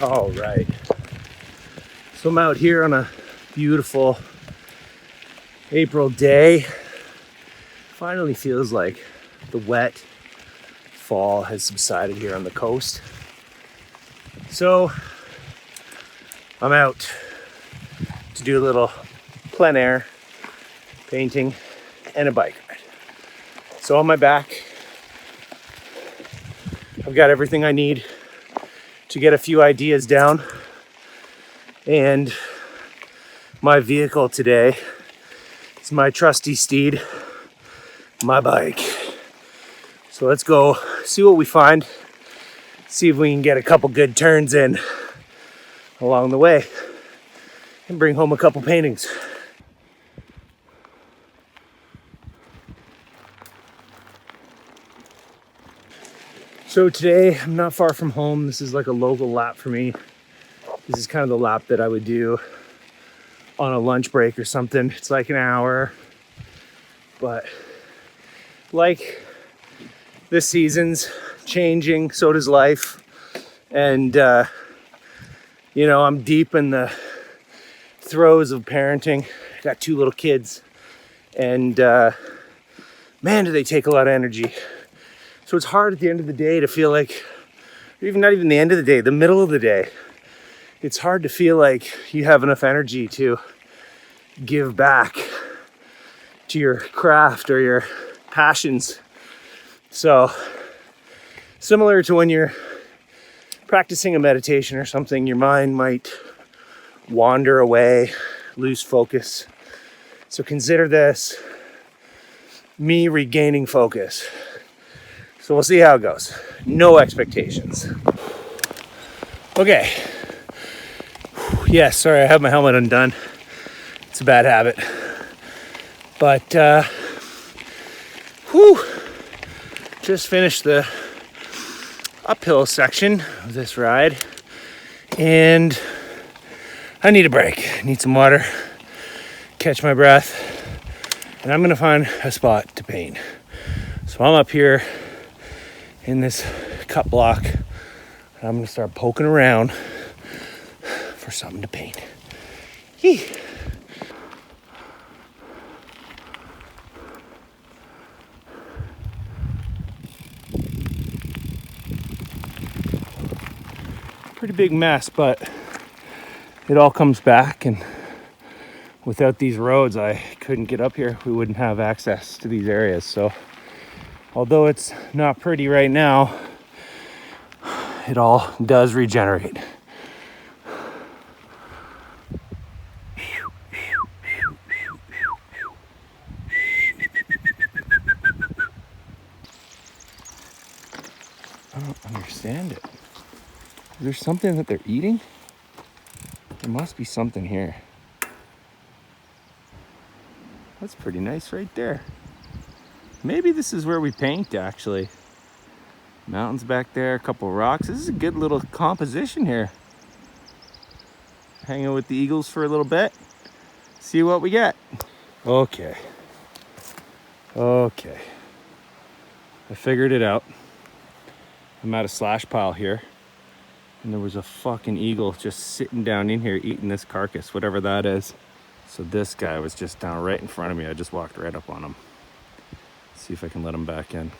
All right. So I'm out here on a beautiful April day. Finally feels like the wet fall has subsided here on the coast. So I'm out to do a little plein air painting and a bike ride. So on my back, I've got everything I need to get a few ideas down. And my vehicle today is my trusty steed, my bike. So let's go see what we find, see if we can get a couple good turns in along the way and bring home a couple paintings. So today I'm not far from home. This is like a local lap for me. This is kind of the lap that I would do on a lunch break or something. It's like an hour, but like this season's changing, so does life. And I'm deep in the throes of parenting. I got 2 little kids, and man, do they take a lot of energy. So it's hard at the end of the day to feel like, not even the end of the day, the middle of the day, it's hard to feel like you have enough energy to give back to your craft or your passions. So similar to when you're practicing a meditation or something, your mind might wander away, lose focus. So consider this me regaining focus. So we'll see how it goes. No expectations. Okay. Yeah, sorry, I have my helmet undone. It's a bad habit. But, just finished the uphill section of this ride. And I need a break. I need some water, catch my breath. And I'm gonna find a spot to paint. So I'm up here in this cut block, and I'm gonna start poking around for something to paint. Yee. Pretty big mess, but it all comes back, and without these roads I couldn't get up here. We wouldn't have access to these areas. So although it's not pretty right now, it all does regenerate. I don't understand it. Is there something that they're eating? There must be something here. That's pretty nice right there. Maybe this is where we paint, actually. Mountains back there, a couple rocks. This is a good little composition here. Hanging with the eagles for a little bit. See what we get. Okay. I figured it out. I'm at a slash pile here. And there was a fucking eagle just sitting down in here eating this carcass, whatever that is. So this guy was just down right in front of me. I just walked right up on him. See if I can let him back in.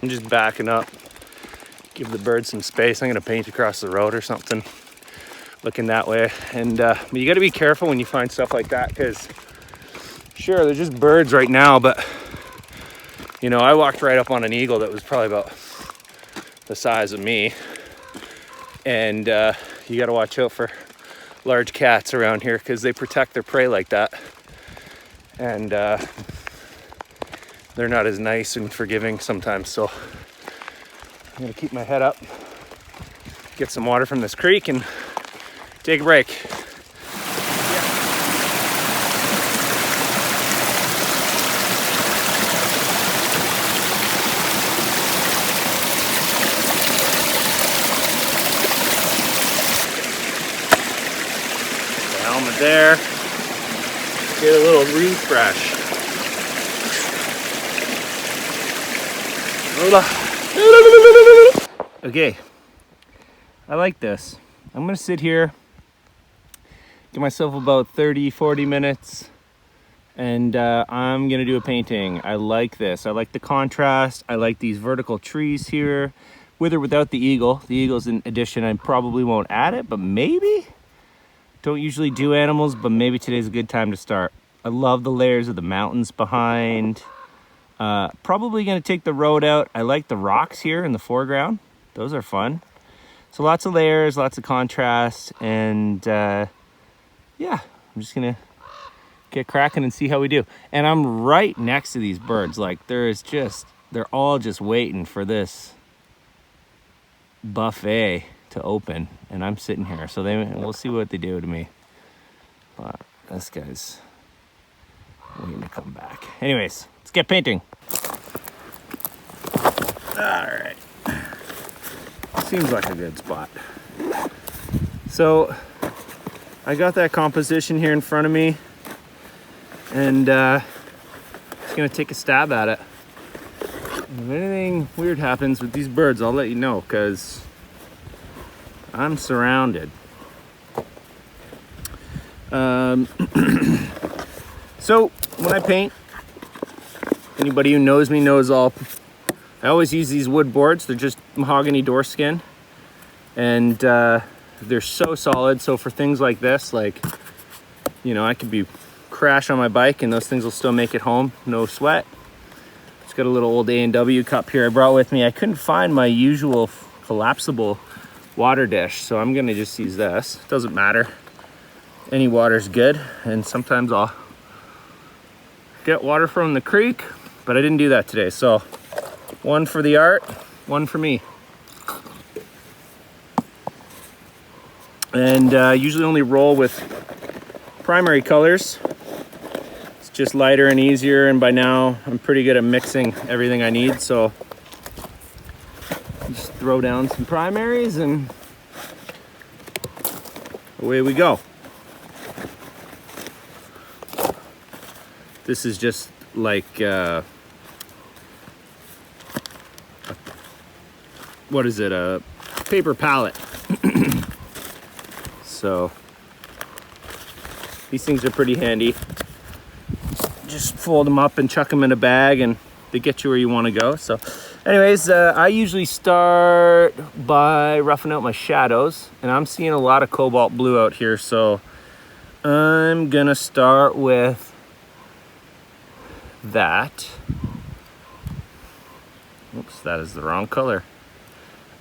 I'm just backing up. Give the bird some space. I'm gonna paint across the road or something. Looking that way. And but you gotta be careful when you find stuff like that, because sure, they're just birds right now, but I walked right up on an eagle that was probably about the size of me. And you gotta watch out for large cats around here, because they protect their prey like that. And they're not as nice and forgiving sometimes. So I'm gonna keep my head up, get some water from this creek, and take a break. The helmet there. Get a little refresh. Okay, I like this. I'm gonna sit here, give myself about 30-40 minutes, and I'm gonna do a painting. I like this. I like the contrast. I like these vertical trees here, with or without the eagle. The eagle's an addition. I probably won't add it, but maybe. Don't usually do animals, but maybe today's a good time to start. I love the layers of the mountains behind. Probably gonna take the road out. I like the rocks here in the foreground. Those are fun. So lots of layers, lots of contrast, and yeah, I'm just gonna get cracking and see how we do. And I'm right next to these birds. Like they're all just waiting for this buffet to open, and I'm sitting here. So we'll see what they do to me. But this guy's waiting to come back. Anyways, let's get painting. All right. Seems like a good spot. So I got that composition here in front of me, and just gonna take a stab at it. If anything weird happens with these birds, I'll let you know, because I'm surrounded. So when I paint, anybody who knows me knows I always use these wood boards. They're just mahogany door skin, and they're so solid. So for things like this, like, you know, I could crash on my bike and those things will still make it home, no sweat. It's got a little old A&W cup here I brought with me. I couldn't find my usual collapsible water dish, so I'm gonna just use this. Doesn't matter, any water's good. And sometimes I'll get water from the creek, but I didn't do that today. So one for the art, one for me. And usually only roll with primary colors. It's just lighter and easier, and by now I'm pretty good at mixing everything I need. So just throw down some primaries and away we go. This is just like what is it, a paper palette. So these things are pretty handy. Just fold them up and chuck them in a bag, and they get you where you want to go. So anyways, I usually start by roughing out my shadows, and I'm seeing a lot of cobalt blue out here, so I'm gonna start with that. Oops, that is the wrong color.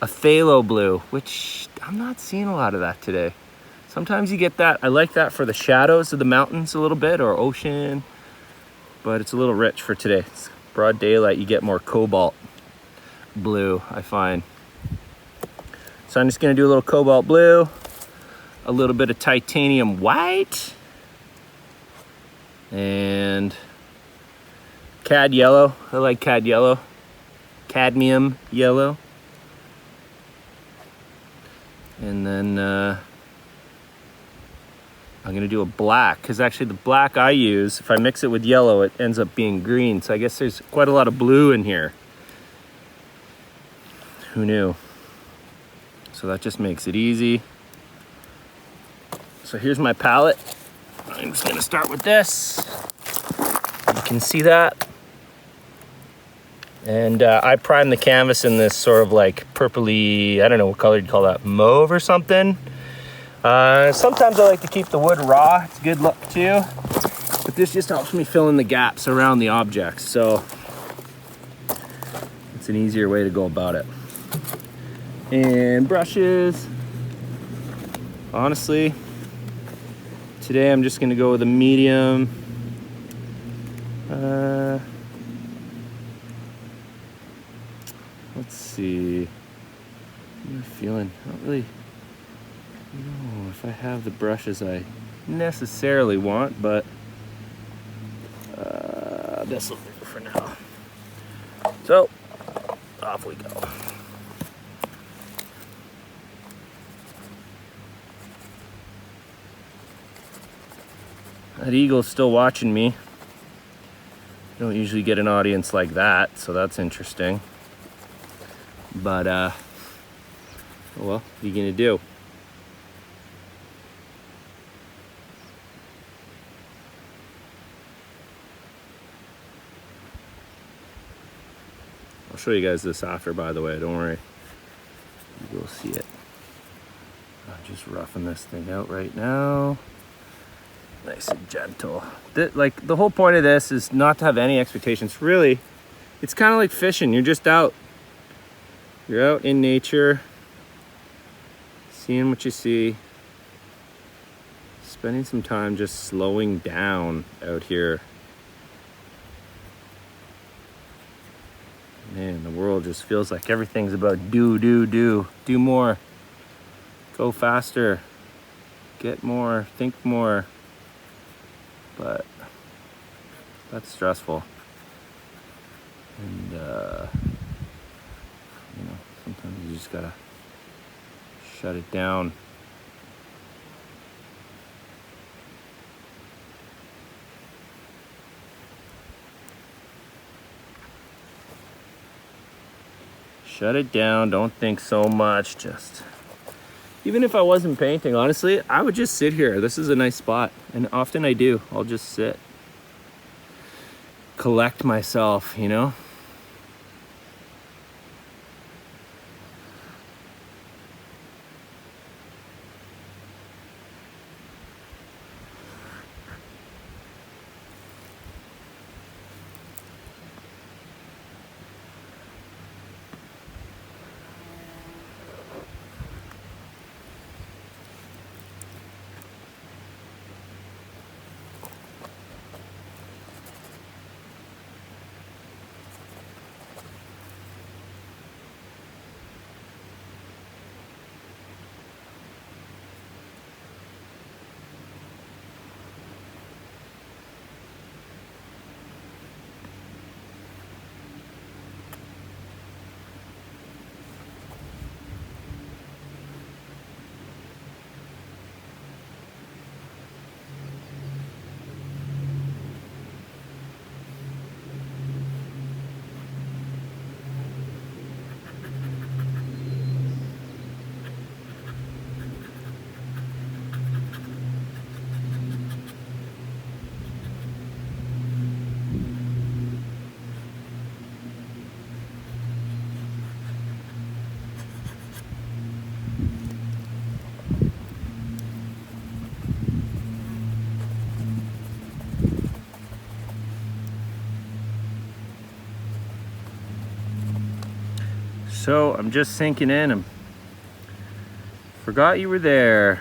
A phthalo blue, which I'm not seeing a lot of that today. Sometimes you get that. I like that for the shadows of the mountains a little bit, or ocean, but it's a little rich for today. It's broad daylight, you get more cobalt blue, I find. So I'm just gonna do a little cobalt blue, a little bit of titanium white, and cad yellow. I like cad yellow. Cadmium yellow. And then I'm gonna do a black, because actually the black I use, if I mix it with yellow, it ends up being green. So I guess there's quite a lot of blue in here. Who knew? So that just makes it easy. So here's my palette. I'm just gonna start with this. You can see that. And I prime the canvas in this sort of like purpley, I don't know what color you'd call that, mauve or something. Sometimes I like to keep the wood raw. It's a good look too. But this just helps me fill in the gaps around the objects. So it's an easier way to go about it. And brushes. Honestly, today I'm just gonna go with a medium. Let's see. What am I feeling? I don't really know if I have the brushes I necessarily want, but this will do for now. So, off we go. That eagle's still watching me. Don't usually get an audience like that, so that's interesting. But, well, what are you gonna do? I'll show you guys this after, by the way, don't worry. You will see it. I'm just roughing this thing out right now. Nice and gentle. Like, the whole point of this is not to have any expectations. Really, it's kind of like fishing. You're just out. You're out in nature, seeing what you see, spending some time just slowing down out here. Man, the world just feels like everything's about do more, go faster, get more, think more. But that's stressful. And, sometimes you just gotta shut it down. Shut it down, don't think so much. Just, even if I wasn't painting, honestly, I would just sit here. This is a nice spot, and often I do. I'll just sit, collect myself, you know? So I'm just sinking in and forgot you were there.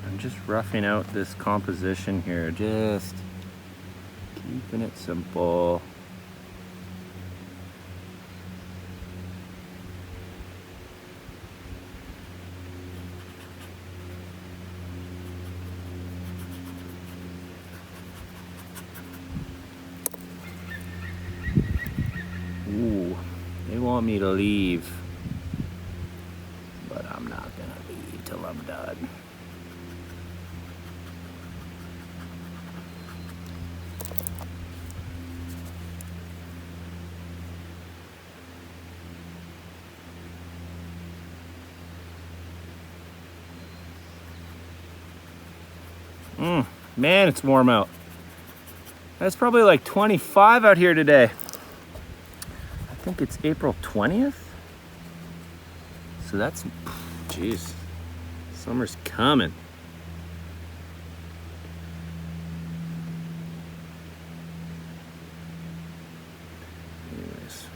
I'm just roughing out this composition here, just keeping it simple. Ooh, they want me to leave, but I'm not gonna leave till I'm done. Man, it's warm out. It's probably like 25 out here today. I think it's April 20th. So that's, jeez, summer's coming. Anyways.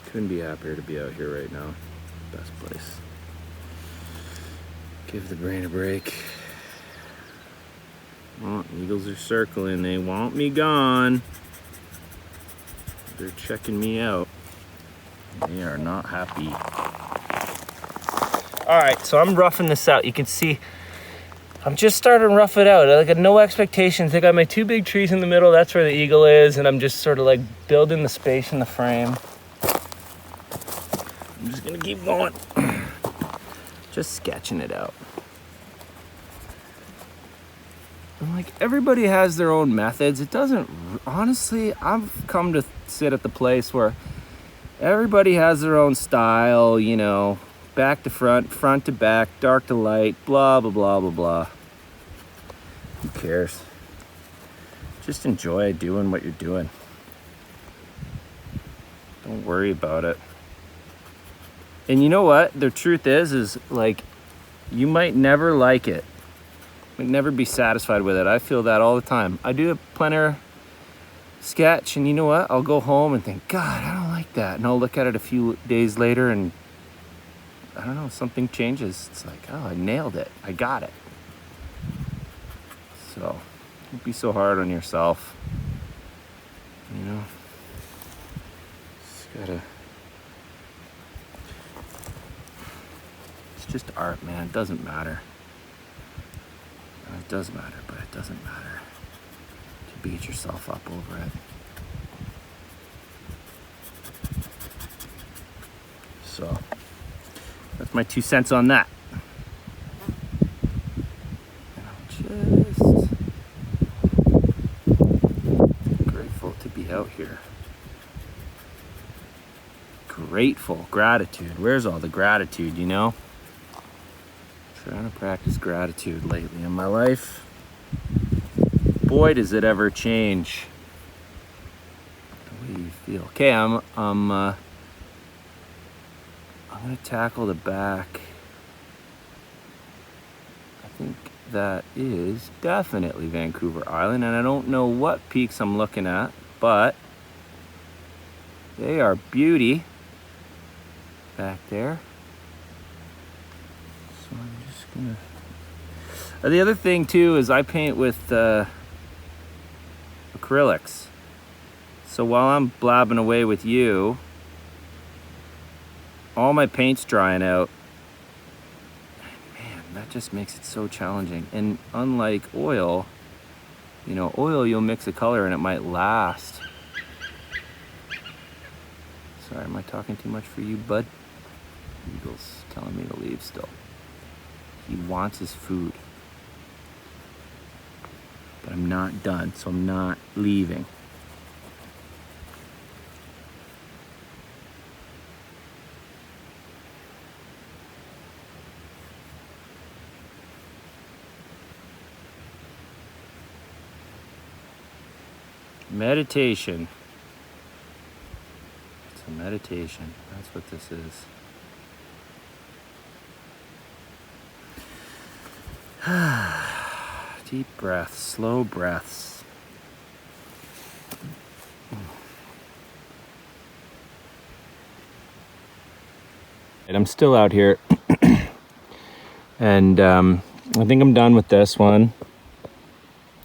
Couldn't be happier to be out here right now. Best place. Give the brain a break. Oh, eagles are circling. They want me gone. They're checking me out. They are not happy. All right, so I'm roughing this out. You can see I'm just starting to rough it out. I got no expectations. I got my two big trees in the middle. That's where the eagle is, and I'm just sort of like building the space in the frame. I'm just gonna keep going. Just sketching it out. And like, everybody has their own methods. It doesn't, honestly, I've come to sit at the place where everybody has their own style, you know, back to front, front to back, dark to light, blah, blah, blah, blah, blah. Who cares? Just enjoy doing what you're doing. Don't worry about it. And you know what? The truth is like, you might never like it. You might never be satisfied with it. I feel that all the time. I do a plein air sketch, and you know what? I'll go home and think, God, I don't like that. And I'll look at it a few days later and I don't know, something changes. It's like, oh, I nailed it. I got it. So don't be so hard on yourself. You know, just gotta, it's just art, man. It doesn't matter. It does matter, but it doesn't matter to beat yourself up over it. So that's my 2 cents on that. And I'm just grateful to be out here. Grateful, gratitude. Where's all the gratitude, you know? Trying to practice gratitude lately in my life. Boy, does it ever change the way you feel. Okay, I'm gonna tackle the back. I think that is definitely Vancouver Island, and I don't know what peaks I'm looking at, but they are beauty back there. So I'm just gonna. The other thing too is I paint with acrylics. So while I'm blabbing away with you, all my paint's drying out. Man, that just makes it so challenging. And unlike oil, you know, oil you'll mix a color and it might last. Sorry, am I talking too much for you, bud? Eagle's telling me to leave still. He wants his food. But I'm not done, so I'm not leaving. Meditation. It's a meditation. That's what this is. Deep breaths, slow breaths. And I'm still out here. And I think I'm done with this one.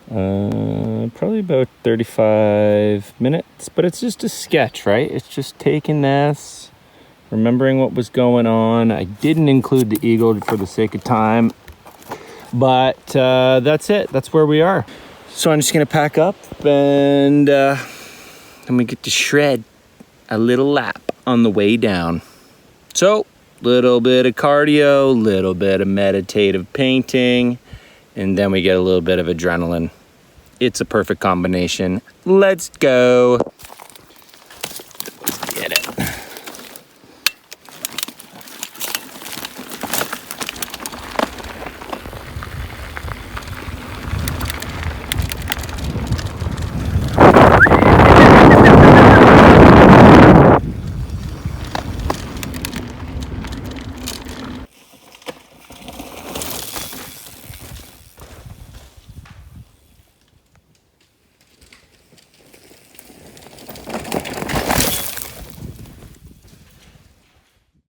Probably about 35 minutes, but it's just a sketch, right? It's just taking this, remembering what was going on. I didn't include the eagle for the sake of time, but that's it. That's where we are. So I'm just gonna pack up and I'm gonna get to shred a little lap on the way down. So, little bit of cardio, little bit of meditative painting, and then we get a little bit of adrenaline. It's a perfect combination. Let's go.